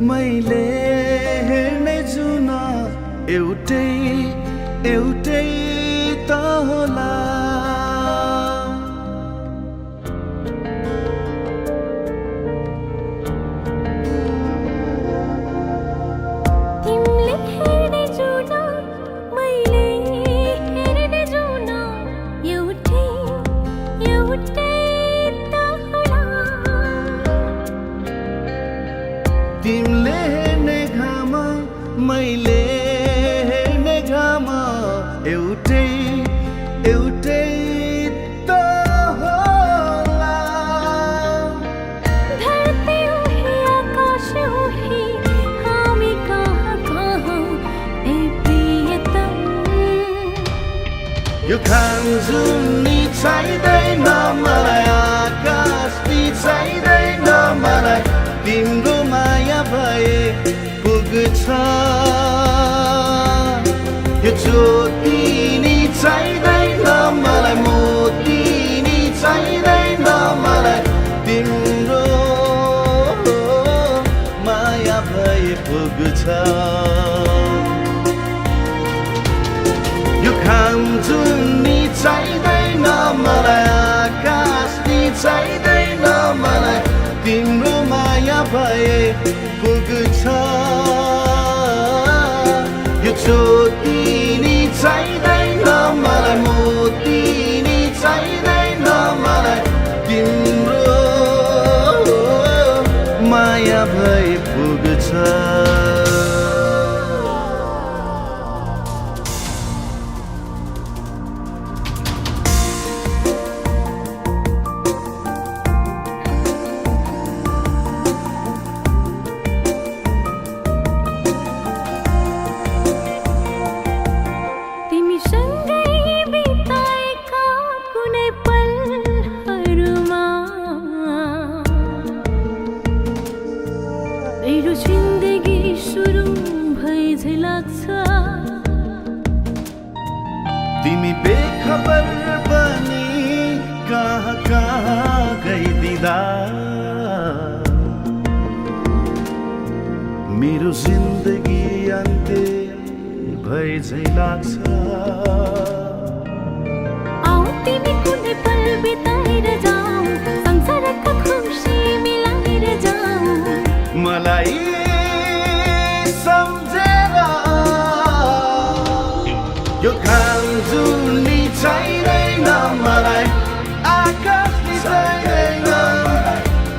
मैले हेर्ने जुन एउटै एउटै त होला। तिमीले हेर्ने घाम मैले हेर्ने घाम एउटै एउटै त होला। धरती उही आकाश उही हामी कहाँ कहाँ ए प्रियतम। यो घाम जुनी चाहिँदैन मलाई, आकाश नि चाहिँदैन मलाई, तिम्रो माया भए पुग्छ। यो ज्योति नि चाहिँदैन मलाई, मोती नि चाहिँदैन मलाई, तिम्रो माया भए पुग्छ। यो घाम जुन नि चाहिँदैन मलाई, आकाश नि चाहिँदैन मलाई, तिम्रो माया भए पुग्छ। यो ज्योति नि चाहिँदैन मलाई, मोती नि चाहिँदैन मलाई, तिम्रो माया भए पुग्छ। मेरो जिन्दगी सुरु भए झै लाग्छ। तिमी बेखबर बनी कहाँ कहाँ गइदिँदा मेरो जिन्दगी अन्त्य भए झै लाग्छ। आऊ तिमी कुनै पल बिताएर जाऊ, संसारका खुसी मिलाएर जाऊ। मलाई सम्झेर यो घाम जुनी चाहिँदैन मलाई, आकाश नि चाहिँदैन,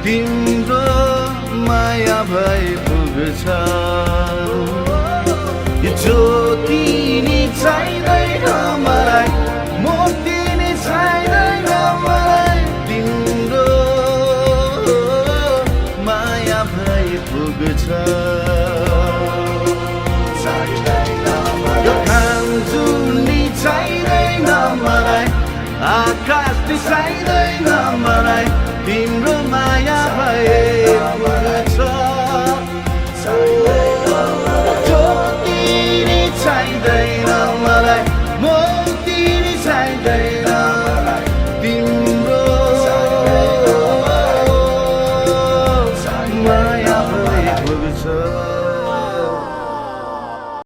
तिम्रो माया भए पुग्छ। यो ज्योति नि चाहिँदैन मलाई, मोती नि चाहिँदैन मलाई, तिम्रो माया भए पुग्छ। यो घाम जुनी चाहिँदैन मलाई, आकाश नि चाहिँदैन मलाई, तिम्रो माया भए पुग्छ। ज्योति नि चाहिँदैन मलाई, मोती नि चाहिँदैन